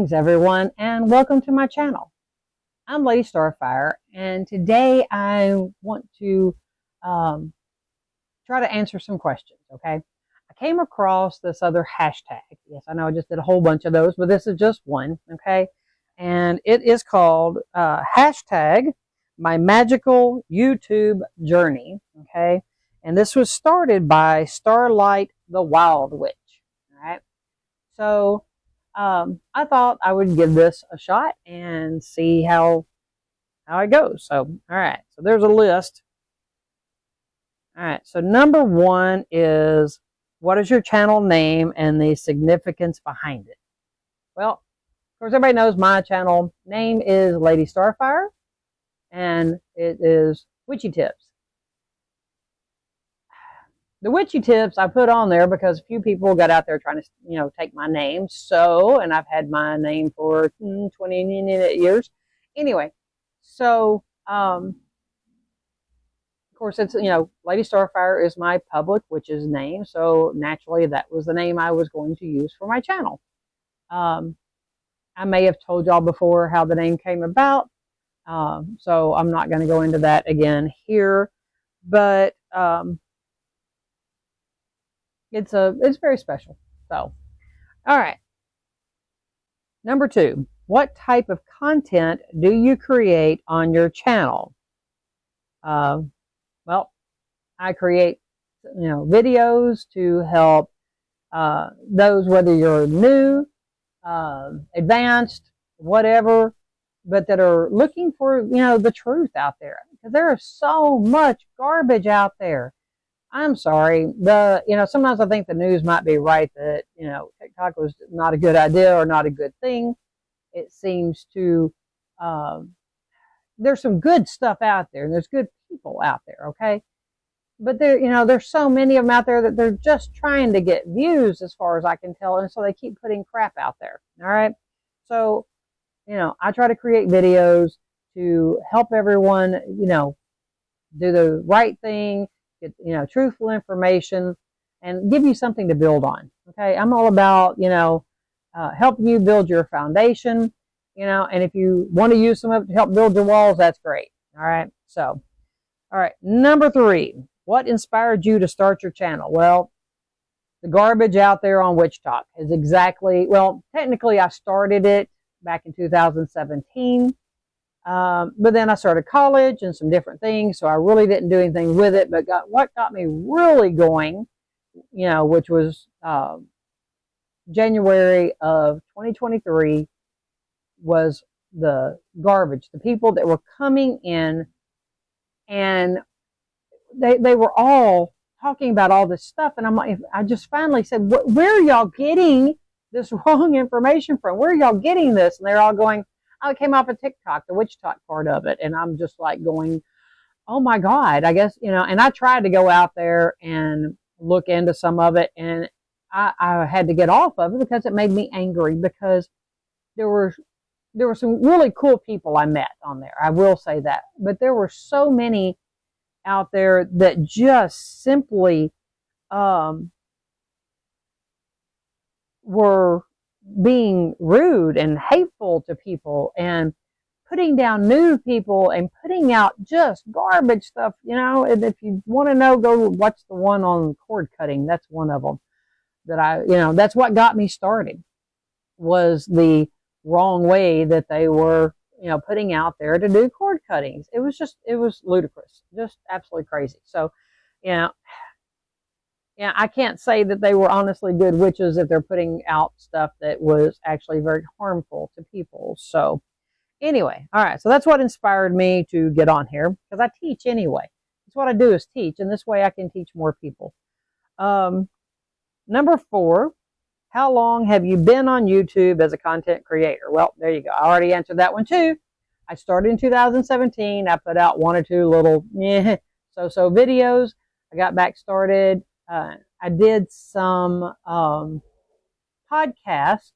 Greetings everyone, and welcome to my channel. I'm Lady Starfire, and today I want to try to answer some questions, okay? I came across this other hashtag. Yes, I know I just did a whole bunch of those, but this is just one, okay? And it is called hashtag my magical YouTube journey, okay? And this was started by Starlight the Wild Witch, all right? So I thought I would give this a shot and see how it goes. So, all right. So there's a list. All right. So number one is, what is your channel name and the significance behind it? Well, of course, everybody knows my channel name is Lady Starfire, and it is Witchy Tips. The Witchy Tips I put on there because a few people got out there trying to, take my name. And I've had my name for 20 years. Anyway, so, of course, it's, Lady Starfire is my public witch's name. So naturally, that was the name I was going to use for my channel. I may have told y'all before how the name came about. So I'm not going to go into that again here. But, it's very special. So, all right. Number two, what type of content do you create on your channel? Well, I create, videos to help those, whether you're new, advanced, whatever, but that are looking for, the truth out there. Because there is so much garbage out there. I'm sorry. Sometimes I think the news might be right that, TikTok was not a good idea or not a good thing. It seems to, there's some good stuff out there and there's good people out there. Okay. But there's so many of them out there that they're just trying to get views as far as I can tell. And so they keep putting crap out there. All right. So, I try to create videos to help everyone, do the right thing. Get, truthful information and give you something to build on. Okay. I'm all about, helping you build your foundation, and if you want to use some of it to help build your walls, that's great. All right. So, all right. Number three, what inspired you to start your channel? Well, the garbage out there on Witch Talk is technically I started it back in 2017. But then I started college and some different things, so I really didn't do anything with it. But what got me really going, which was January of 2023, was the garbage. The people that were coming in, and they were all talking about all this stuff, and I just finally said, "Where are y'all getting this wrong information from? Where are y'all getting this?" And they're all going, "Oh, it came off of TikTok, the Witch Talk part of it." And I'm just like going, oh my God, I guess, and I tried to go out there and look into some of it, and I had to get off of it because it made me angry, because there were some really cool people I met on there. I will say that. But there were so many out there that just simply were being rude and hateful to people and putting down new people and putting out just garbage stuff, and if you want to know, go watch the one on cord cutting. That's one of them that that's what got me started, was the wrong way that they were, putting out there to do cord cuttings. It was ludicrous, just absolutely crazy. So, yeah, I can't say that they were honestly good witches if they're putting out stuff that was actually very harmful to people. So anyway, all right. So that's what inspired me to get on here, because I teach anyway. That's what I do, is teach. And this way I can teach more people. Number four, how long have you been on YouTube as a content creator? Well, there you go. I already answered that one too. I started in 2017. I put out one or two little so videos. I got back started. I did some podcasts,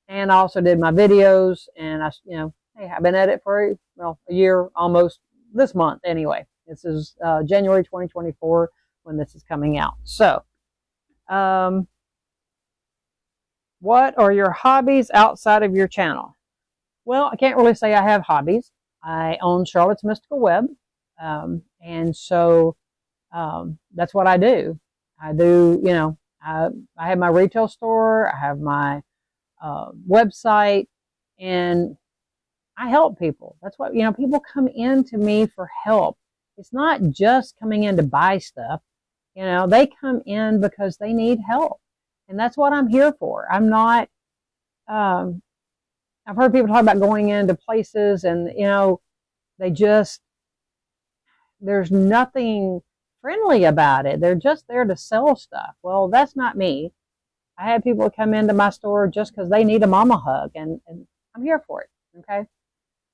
and I also did my videos, and hey, I've been at it for a year almost this month. Anyway, this is January 2024 when this is coming out. So, What are your hobbies outside of your channel? Well, I can't really say I have hobbies. I own Charlotte's Mystical Web. And so that's what I do. I do, you know, I have my retail store. I have my website, and I help people. That's what, you know, people come in to me for help. It's not just coming in to buy stuff. You know, they come in because they need help. And that's what I'm here for. I'm not, I've heard people talk about going into places and, you know, they just, there's nothing friendly about it. They're just there to sell stuff. Well, that's not me. I have people come into my store just because they need a mama hug, and I'm here for it. Okay.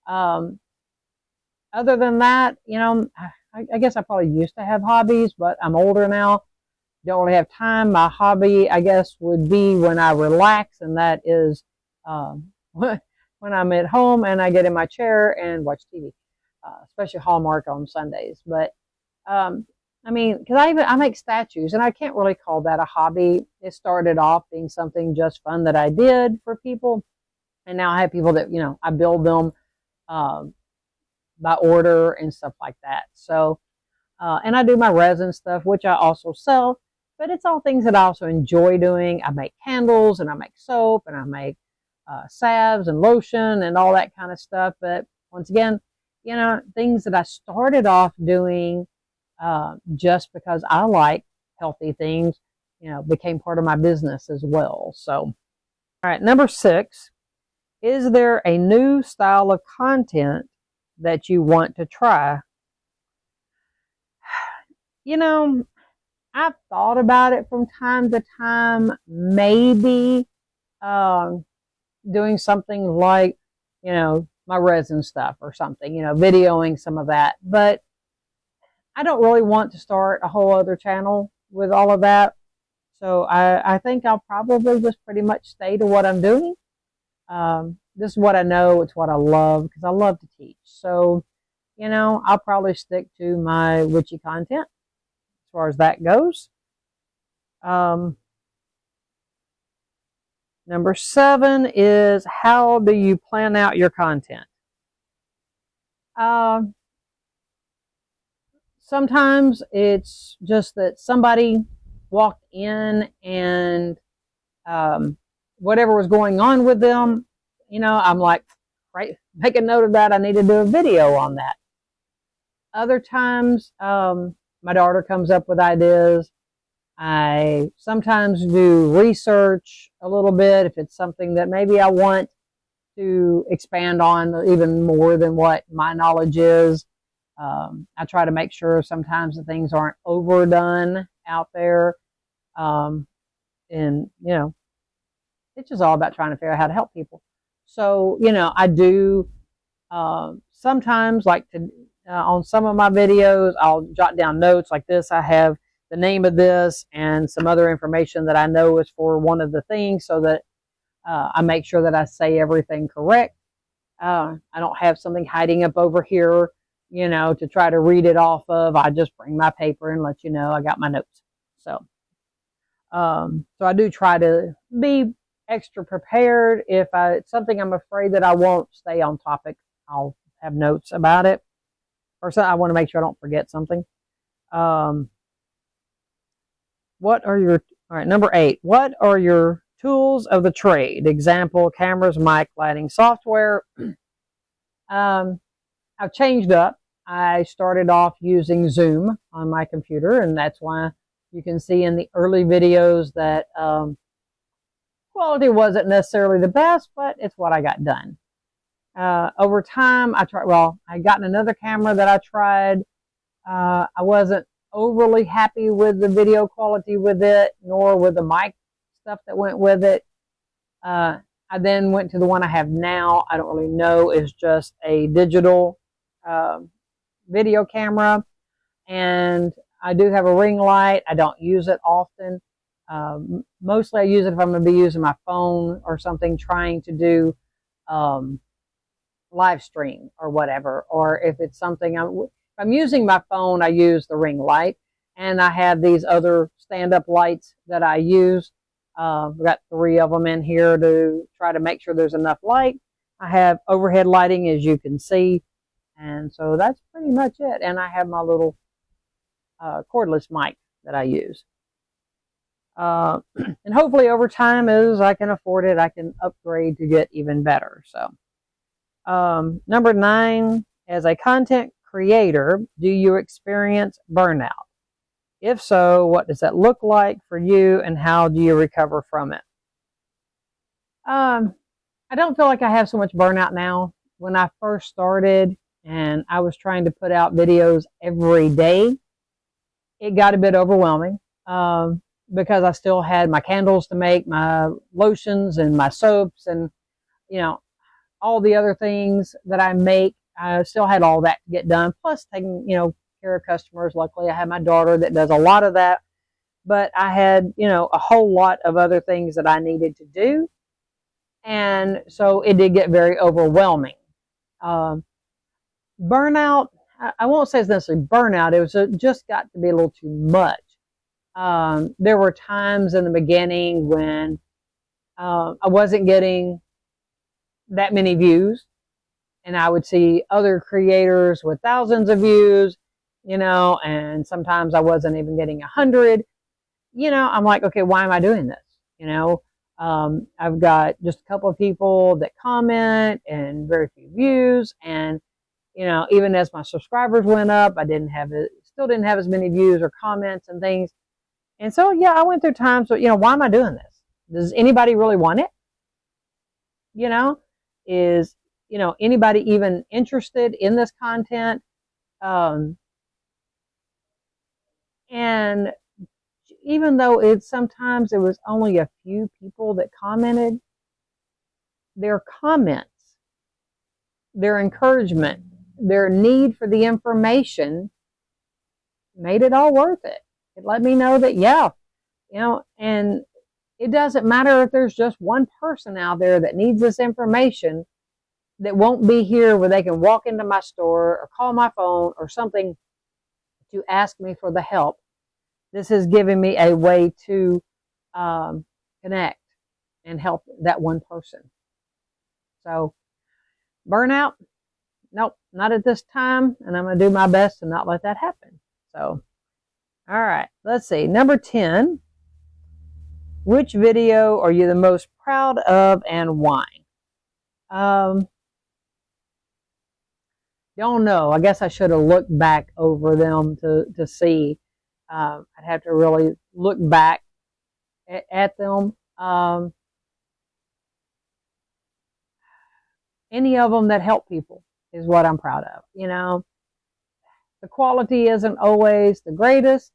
Other than that, you know, I guess I probably used to have hobbies, but I'm older now. Don't really have time. My hobby, I guess, would be when I relax, and that is when I'm at home and I get in my chair and watch TV, especially Hallmark on Sundays. But I mean, because I make statues, and I can't really call that a hobby. It started off being something just fun that I did for people, and now I have people that, you know, I build them by order and stuff like that. So, and I do my resin stuff, which I also sell, but it's all things that I also enjoy doing. I make candles, and I make soap, and I make salves and lotion and all that kind of stuff. But once again, you know, things that I started off doing just because I like healthy things, you know, became part of my business as well. So, all right, number 6, is there a new style of content that you want to try? You know, I've thought about it from time to time, maybe doing something like, you know, my resin stuff or something, you know, videoing some of that. But I don't really want to start a whole other channel with all of that. So I think I'll probably just pretty much stay to what I'm doing. This is what I know. It's what I love, because I love to teach. So, you know, I'll probably stick to my witchy content as far as that goes. Number 7 is, how do you plan out your content? Sometimes it's just that somebody walked in and whatever was going on with them, you know, I'm like, right, make a note of that. I need to do a video on that. Other times, my daughter comes up with ideas. I sometimes do research a little bit if it's something that maybe I want to expand on even more than what my knowledge is. I try to make sure sometimes the things aren't overdone out there. And, you know, it's just all about trying to figure out how to help people. So, you know, I do sometimes like to, on some of my videos, I'll jot down notes like this. I have the name of this and some other information that I know is for one of the things, so that I make sure that I say everything correct. I don't have something hiding up over here, you know, to try to read it off of. I just bring my paper and let you know I got my notes. So, so I do try to be extra prepared. If it's something I'm afraid that I won't stay on topic, I'll have notes about it. Or so I want to make sure I don't forget something. What are your, all right, number 8, what are your tools of the trade? Example, cameras, mic, lighting, software. I've changed up. I started off using Zoom on my computer, and that's why you can see in the early videos that quality wasn't necessarily the best, but it's what I got done. Over time, I gotten another camera that I tried. I wasn't overly happy with the video quality with it, nor with the mic stuff that went with it. I then went to the one I have now. I don't really know. It's just a digital video camera, and I do have a ring light. I don't use it often. Mostly I use it if I'm going to be using my phone or something, trying to do live stream or whatever. Or if it's something if I'm using my phone, I use the ring light, and I have these other stand-up lights that I use We've got 3 of them in here to try to make sure there's enough light. I have overhead lighting, as you can see, and so that's pretty much it. And I have my little cordless mic that I use. And hopefully over time, as I can afford it, I can upgrade to get even better. So, number 9, as a content creator, do you experience burnout? If so, what does that look like for you, and how do you recover from it? I don't feel like I have so much burnout now. When I first started and I was trying to put out videos every day, it got a bit overwhelming because I still had my candles to make, my lotions and my soaps, and all the other things that I make. I still had all that to get done, plus taking care of customers. Luckily, I had my daughter that does a lot of that, but I had a whole lot of other things that I needed to do, and so it did get very overwhelming. Burnout, I won't say it's necessarily burnout. It was just got to be a little too much. There were times in the beginning when I wasn't getting that many views, and I would see other creators with thousands of views, and sometimes I wasn't even getting 100. I'm like, okay, why am I doing this? I've got just a couple of people that comment and very few views, and even as my subscribers went up, I still didn't have as many views or comments and things. And so, yeah, I went through times where, why am I doing this? Does anybody really want it? Is anybody even interested in this content? And even though sometimes it was only a few people that commented, their comments, their encouragement, their need for the information made it all worth it. It let me know that, and it doesn't matter if there's just one person out there that needs this information that won't be here where they can walk into my store or call my phone or something to ask me for the help. This has given me a way to connect and help that one person. So, burnout? Nope, not at this time, and I'm going to do my best to not let that happen. So, all right, let's see. Number 10, which video are you the most proud of and why? Don't know. I guess I should have looked back over them to see. I'd have to really look back at them. Any of them that help people is what I'm proud of. The quality isn't always the greatest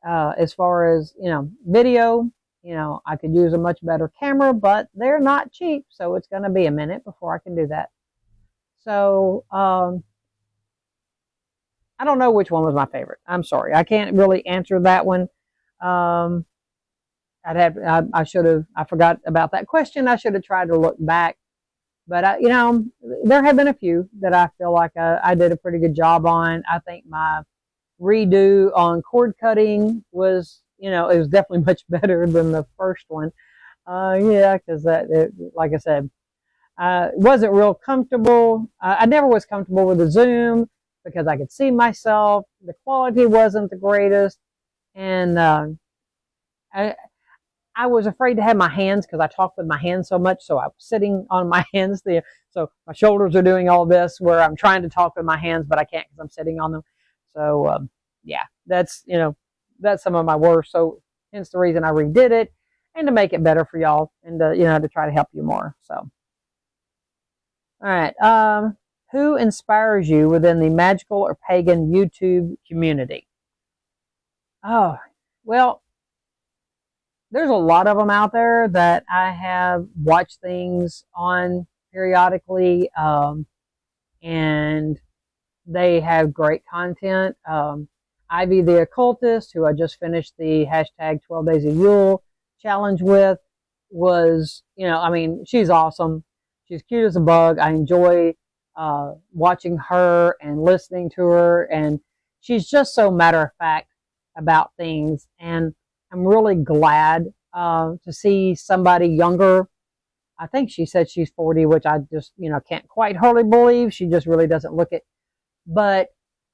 as far as, video. I could use a much better camera, but they're not cheap, so it's going to be a minute before I can do that. So, I don't know which one was my favorite. I'm sorry. I can't really answer that one. I forgot about that question. I should have tried to look back. But, there have been a few that I feel like I did a pretty good job on. I think my redo on cord cutting was, it was definitely much better than the first one. Because like I said, it wasn't real comfortable. I never was comfortable with the Zoom because I could see myself. The quality wasn't the greatest. And I was afraid to have my hands because I talk with my hands so much. So I was sitting on my hands there. So my shoulders are doing all this where I'm trying to talk with my hands, but I can't because I'm sitting on them. So, that's some of my worst. So hence the reason I redid it, and to make it better for y'all, and to try to help you more. So, all right. Who inspires you within the magical or pagan YouTube community? Oh, well, there's a lot of them out there that I have watched things on periodically, and they have great content. Ivy the Occultist, who I just finished the hashtag 12 Days of Yule challenge with, was, she's awesome. She's cute as a bug. I enjoy watching her and listening to her, and she's just so matter of fact about things. And I'm really glad to see somebody younger. I think she said she's 40, which I just, can't quite hardly believe. She just really doesn't look it. But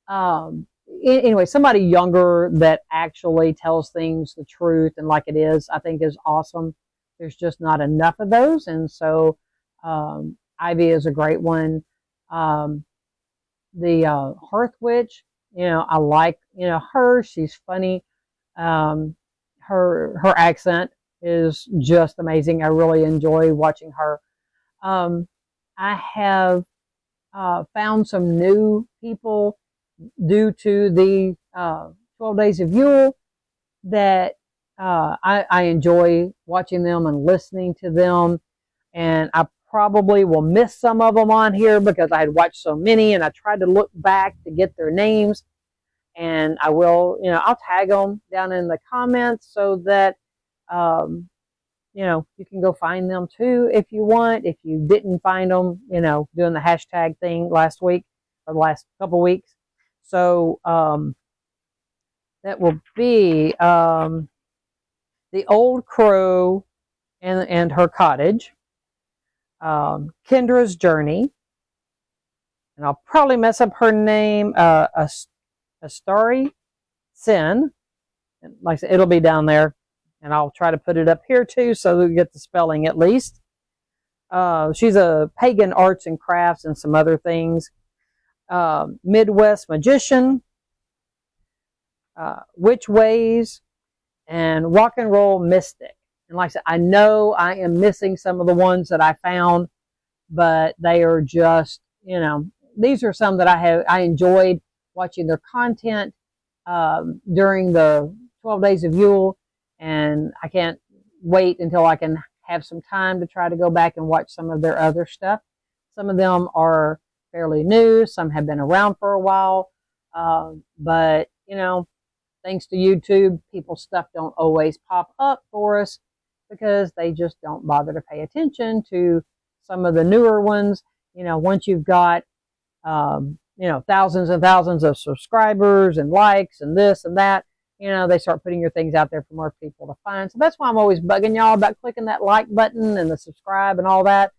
anyway, somebody younger that actually tells things the truth and like it is, I think is awesome. There's just not enough of those. And so Ivy is a great one. The Hearth Witch, I like, her. She's funny. Her accent is just amazing. I really enjoy watching her. I have found some new people due to the 12 Days of Yule that I enjoy watching them and listening to them. And I probably will miss some of them on here because I had watched so many, and I tried to look back to get their names. And I will, I'll tag them down in the comments so that, you can go find them too if you want. If you didn't find them, doing the hashtag thing last week or the last couple weeks. So that will be the Old Crow and her cottage, Kendra's Journey, and I'll probably mess up her name, Astari Sin. And like I said, it'll be down there, and I'll try to put it up here too so we get the spelling at least. She's a pagan arts and crafts and some other things. Midwest Magician, Witch Ways, and Rock and Roll Mystic. And like I said, I know I am missing some of the ones that I found, but they are just, these are some that I enjoyed watching their content during the 12 Days of Yule, and I can't wait until I can have some time to try to go back and watch some of their other stuff. Some of them are fairly new, some have been around for a while, but thanks to YouTube, people's stuff don't always pop up for us because they just don't bother to pay attention to some of the newer ones. Once you've got thousands and thousands of subscribers and likes and this and that, they start putting your things out there for more people to find. So that's why I'm always bugging y'all about clicking that like button and the subscribe and all that.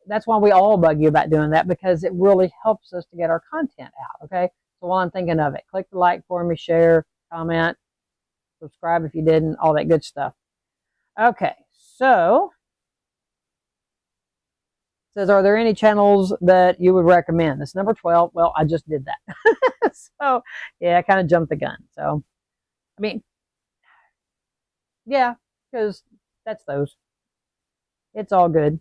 That's why we all bug you about doing that, because it really helps us to get our content out. Okay. So while I'm thinking of it, click the like for me, share, comment, subscribe if you didn't, all that good stuff. Okay. So it says, are there any channels that you would recommend? This number 12. Well, I just did that. So yeah, I kind of jumped the gun. So, I mean, yeah, because that's those. It's all good.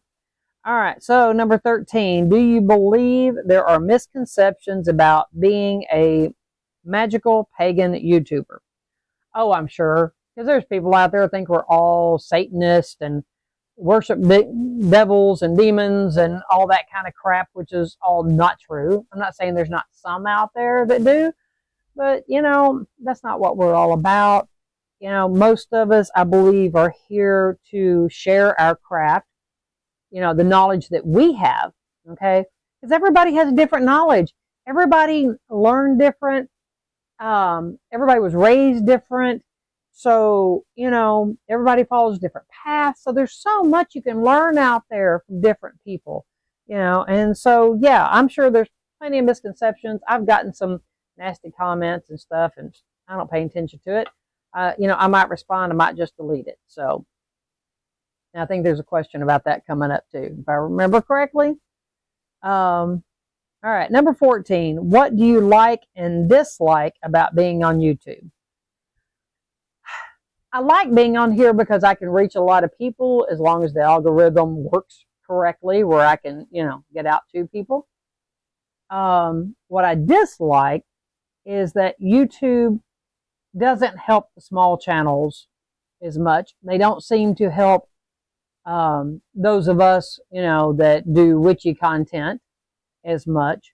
All right. So number 13, do you believe there are misconceptions about being a magical pagan YouTuber? Oh, I'm sure. Because there's people out there who think we're all Satanists and worship devils and demons and all that kind of crap, which is all not true. I'm not saying there's not some out there that do, but that's not what we're all about. Most of us, I believe, are here to share our craft, the knowledge that we have, okay? Because everybody has a different knowledge. Everybody learned different. Everybody was raised different. So, everybody follows different paths. So there's so much you can learn out there from different people, and so, yeah, I'm sure there's plenty of misconceptions. I've gotten some nasty comments and stuff, and I don't pay attention to it. I might respond, I might just delete it. So, and I think there's a question about that coming up too, if I remember correctly. All right, number 14, what do you like and dislike about being on YouTube? I like being on here because I can reach a lot of people as long as the algorithm works correctly, where I can, get out to people. What I dislike is that YouTube doesn't help the small channels as much. They don't seem to help those of us, that do witchy content as much.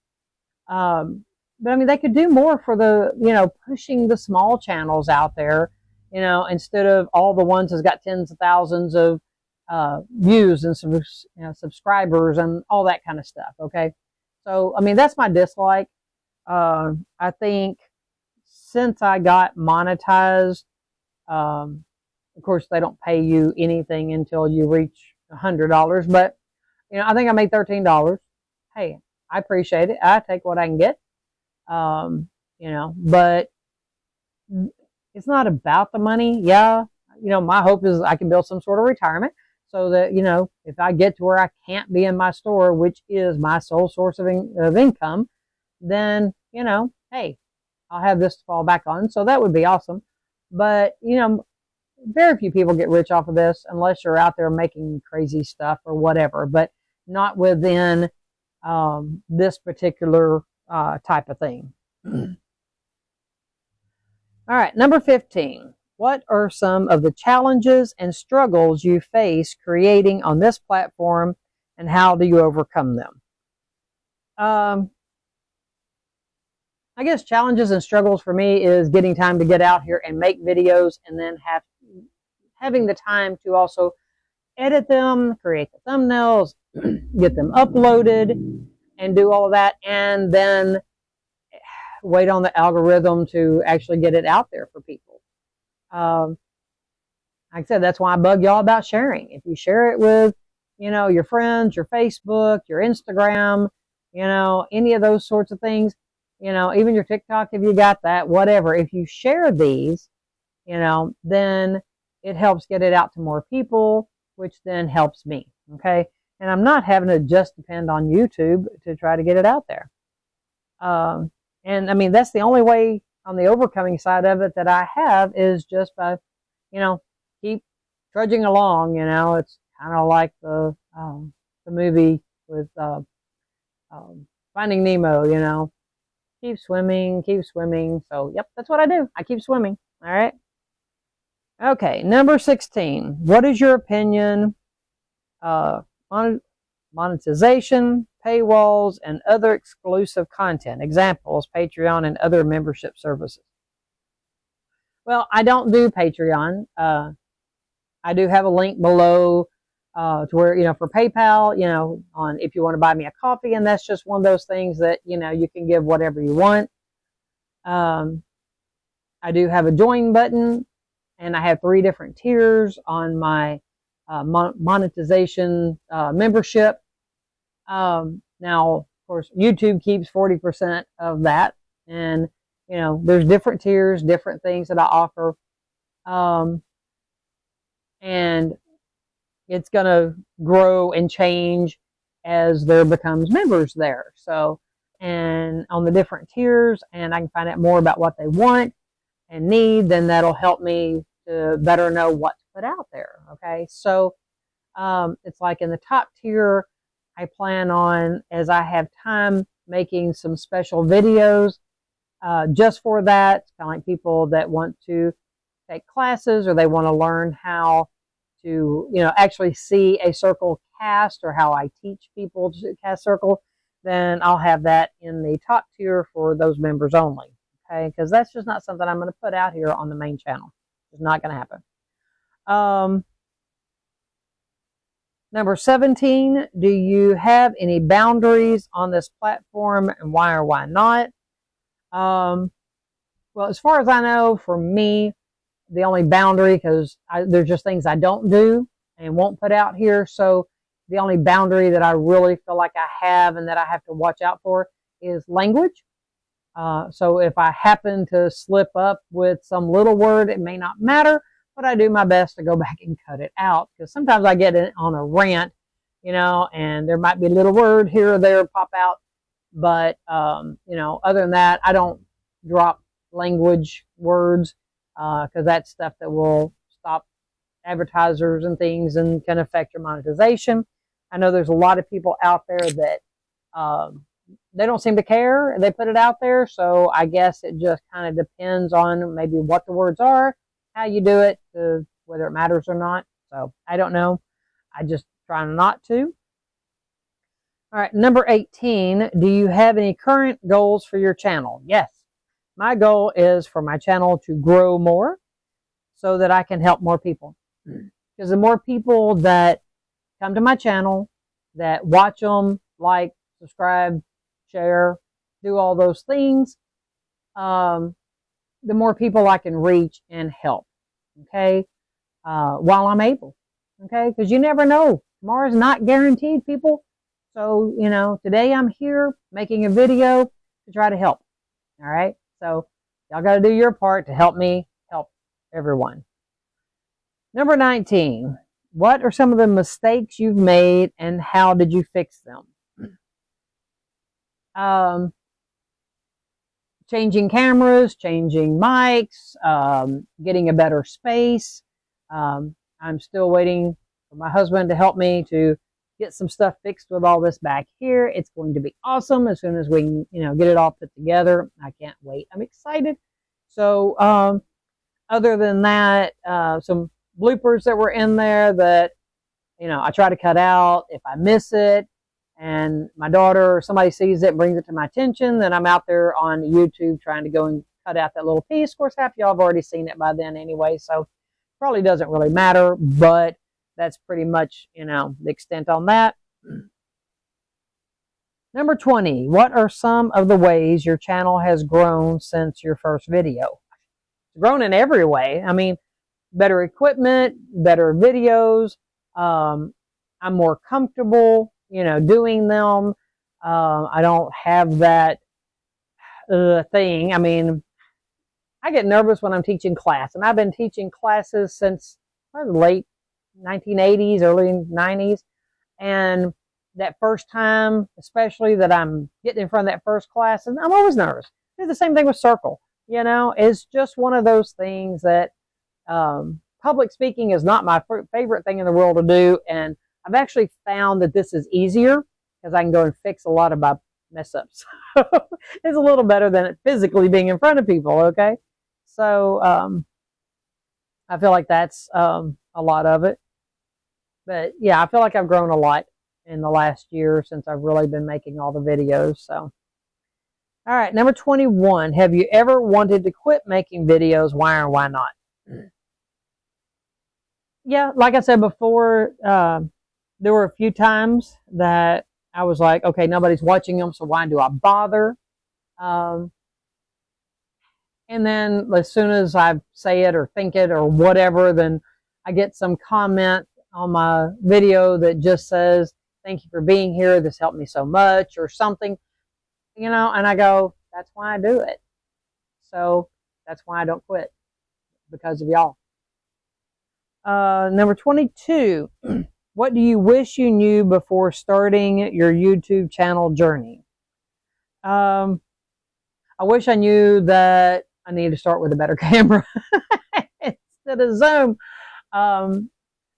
But I mean, they could do more for the, pushing the small channels out there, instead of all the ones that's got tens of thousands of views and some, subscribers and all that kind of stuff. Okay. So, I mean, that's my dislike. I think since I got monetized, Of course, they don't pay you anything until you reach $100, but I think I made $13. Hey, I appreciate it. I take what I can get. But it's not about the money. Yeah, my hope is I can build some sort of retirement so that, if I get to where I can't be in my store, which is my sole source of income, then, hey, I'll have this to fall back on. So that would be awesome. But, very few people get rich off of this unless you're out there making crazy stuff or whatever, but not within this particular type of thing. All right, number 15. What are some of the challenges and struggles you face creating on this platform, and how do you overcome them? I guess challenges and struggles for me is getting time to get out here and make videos, and then having the time to also edit them, create the thumbnails, get them uploaded, and do all of that, and then wait on the algorithm to actually get it out there for people. Like I said, that's why I bug y'all about sharing. If you share it with, your friends, your Facebook, your Instagram, any of those sorts of things, even your TikTok, if you got that, whatever. If you share these, then it helps get it out to more people, which then helps me. Okay. And I'm not having to just depend on YouTube to try to get it out there. And I mean, that's the only way on the overcoming side of it that I have is just by, keep trudging along. It's kind of like the movie with Finding Nemo. Keep swimming, keep swimming. So, yep, that's what I do. I keep swimming. All right. Okay, number 16. What is your opinion? Monetization, paywalls, and other exclusive content. Examples, Patreon and other membership services. Well, I don't do Patreon. I do have a link below to where, for PayPal, on if you want to buy me a coffee, and that's just one of those things that, you can give whatever you want. I do have a join button, and I have 3 different tiers on my monetization membership. Now, of course, YouTube keeps 40% of that, and, there's different tiers, different things that I offer. And it's going to grow and change as there becomes members there. So, and on the different tiers, and I can find out more about what they want and need, then that'll help me to better know what to put out there. Okay. So, it's like in the top tier, I plan on, as I have time, making some special videos, just for that. It's kind of like people that want to take classes, or they want to learn how to, actually see a circle cast, or how I teach people to cast circle, then I'll have that in the top tier for those members only. Okay. Because that's just not something I'm going to put out here on the main channel. It's not going to happen. Number 17, do you have any boundaries on this platform, and why or why not? Well, as far as I know, for me, the only boundary, because there's just things I don't do and won't put out here. So the only boundary that I really feel like I have and that I have to watch out for is language. So if I happen to slip up with some little word, it may not matter, but I do my best to go back and cut it out, because sometimes I get on a rant, and there might be a little word here or there pop out. But, other than that, I don't drop language words, because that's stuff that will stop advertisers and things and can affect your monetization. I know there's a lot of people out there that they don't seem to care. They put it out there. So I guess it just kind of depends on maybe what the words are, how you do it, whether it matters or not. So I don't know. I just try not to. All right, number 18, do you have any current goals for your channel? Yes. My goal is for my channel to grow more so that I can help more people. Because the more people that come to my channel, that watch them, like, subscribe, share, do all those things, the more people I can reach and help. Okay? while I'm able. Okay, because you never know. Tomorrow's not guaranteed, people. So, you know, today I'm here making a video to try to help. All right. So y'all got to do your part to help me help everyone. Number 19. What are some of the mistakes you've made and how did you fix them? Changing cameras, changing mics, getting a better space. I'm still waiting for my husband to help me to get some stuff fixed with all this back here. It's going to be awesome as soon as we can, you know, get it all put together. I can't wait. I'm excited. So, other than that, some bloopers that were in there that, you know, I try to cut out if I miss it, and my daughter or somebody sees it and brings it to my attention, then I'm out there on YouTube trying to go and cut out that little piece. Of course, half of y'all have already seen it by then anyway, so probably doesn't really matter, but that's pretty much, you know, the extent on that. Number 20, what are some of the ways your channel has grown since your first video? It's grown in every way. I mean, better equipment, better videos. I'm more comfortable, you know, doing them. I don't have that thing. I mean, I get nervous when I'm teaching class, and I've been teaching classes since late 1980s, early 90s, and that first time, especially that I'm getting in front of that first class, and I'm always nervous. It's the same thing with circle. You know, it's just one of those things that public speaking is not my favorite thing in the world to do, and I've actually found that this is easier because I can go and fix a lot of my mess ups. It's a little better than it physically being in front of people. Okay, so I feel like that's a lot of it. But yeah, I feel like I've grown a lot in the last year since I've really been making all the videos. So, all right, number 21. Have you ever wanted to quit making videos? Why or why not? Yeah, like I said before, there were a few times that I was like, okay, nobody's watching them, so why do I bother? And then as soon as I say it or think it or whatever, then I get some comment on my video that just says, thank you for being here. This helped me so much or something, you know, and I go, that's why I do it. So that's why I don't quit, because of y'all. Number 22, what do you wish you knew before starting your YouTube channel journey? I wish I knew that I need to start with a better camera instead of Zoom.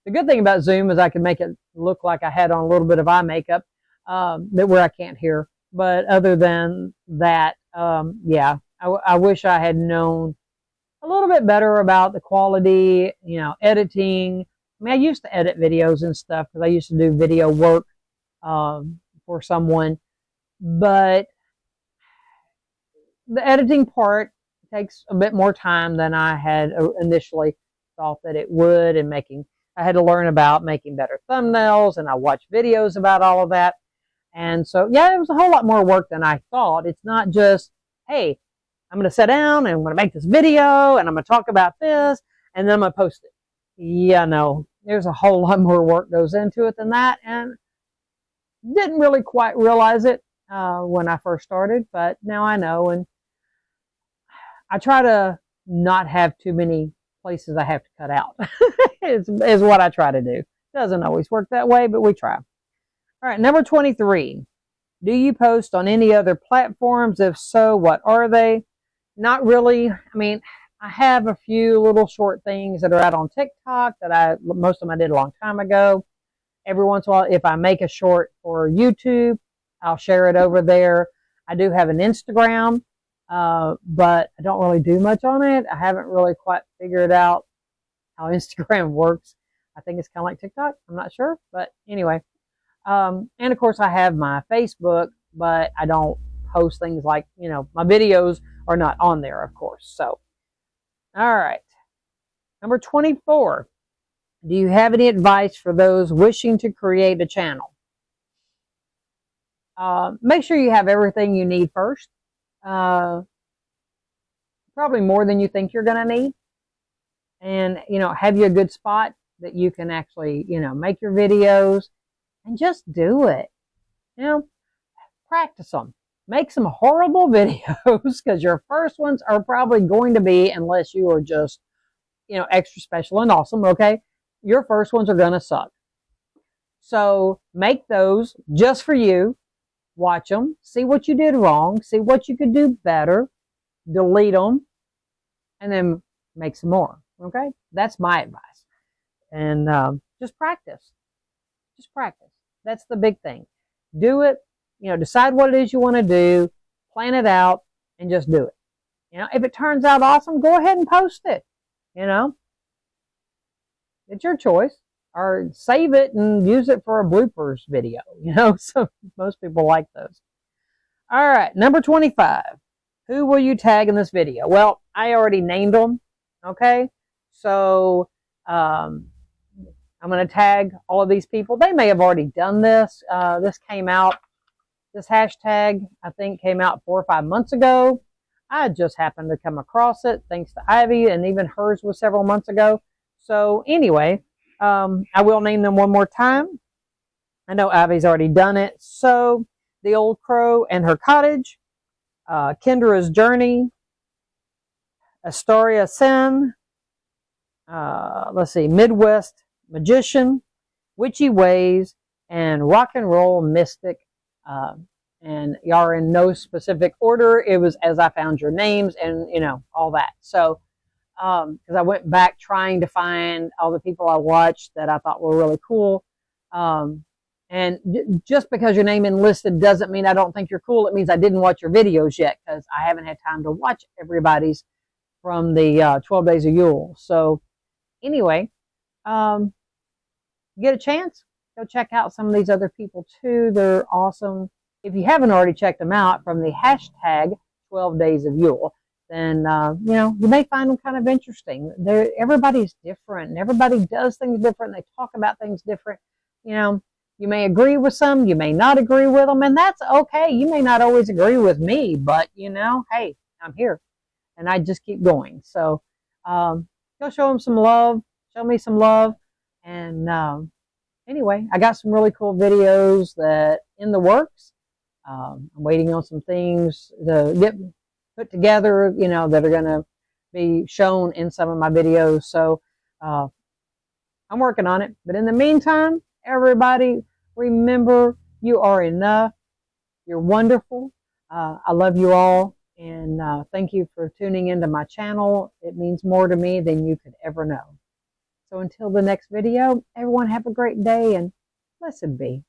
The good thing about Zoom is I can make it look like I had on a little bit of eye makeup where I can't hear. But other than that, yeah, I wish I had known a little bit better about the quality, you know, editing. I mean, I used to edit videos and stuff because I used to do video work for someone. But the editing part takes a bit more time than I had initially thought that it would, and I had to learn about making better thumbnails, and I watched videos about all of that. And so, yeah, it was a whole lot more work than I thought. It's not just, hey, I'm going to sit down and I'm going to make this video and I'm going to talk about this and then I'm going to post it. Yeah, no, there's a whole lot more work goes into it than that, and didn't really quite realize it when I first started, but now I know, and I try to not have too many places I have to cut out is what I try to do. Doesn't always work that way, but we try. All right, number 23. Do you post on any other platforms? If so, what are they? Not really. I mean, I have a few little short things that are out on TikTok that most of them I did a long time ago. Every once in a while, if I make a short for YouTube, I'll share it over there. I do have an Instagram, but I don't really do much on it. I haven't really quite figured out how Instagram works. I think it's kind of like TikTok. I'm not sure, but anyway. And of course, I have my Facebook, but I don't post things like, you know, my videos are not on there, of course. So, all right. Number 24. Do you have any advice for those wishing to create a channel? Make sure you have everything you need first. Probably more than you think you're going to need. and, have you a good spot that you can actually, make your videos, and just do it. Practice them. Make some horrible videos, because your first ones are probably going to be, unless you are just, extra special and awesome, okay? Your first ones are going to suck. So make those just for you. Watch them. See what you did wrong. See what you could do better. Delete them. And then make some more, okay? That's my advice. And just practice. Just practice. That's the big thing. Do it. Decide what it is you want to do. Plan it out. And just do it. If it turns out awesome, go ahead and post it. It's your choice. Or save it and use it for a bloopers video. So most people like those. All right, number 25. Who will you tag in this video? Well, I already named them. Okay, so I'm going to tag all of these people. They may have already done this. This hashtag, I think, came out 4 or 5 months ago. I just happened to come across it thanks to Ivy, and even hers was several months ago. So anyway, I will name them one more time. I know Ivy's already done it. So, The Old Crow and Her Cottage, Kendra's Journey, Astoria Sin, let's see, Midwest Magician, Witchy Ways, and Rock and Roll Mystic. And y'all are in no specific order. It was as I found your names and, all that. So, because I went back trying to find all the people I watched that I thought were really cool. And just because your name isn't listed doesn't mean I don't think you're cool. It means I didn't watch your videos yet, because I haven't had time to watch everybody's from the 12 Days of Yule. So anyway, get a chance, go check out some of these other people too. They're awesome. If you haven't already checked them out from the hashtag 12 Days of Yule, then, you may find them kind of interesting. Everybody's different, and everybody does things different. They talk about things different. You may agree with some, you may not agree with them, and that's okay. You may not always agree with me, but, hey, I'm here, and I just keep going. So, go show them some love. Show me some love. And anyway, I got some really cool videos that in the works. I'm waiting on some things to get put together, that are going to be shown in some of my videos. So I'm working on it. But in the meantime, everybody, remember, you are enough. You're wonderful. I love you all. And thank you for tuning into my channel. It means more to me than you could ever know. So until the next video, everyone have a great day, and blessed be.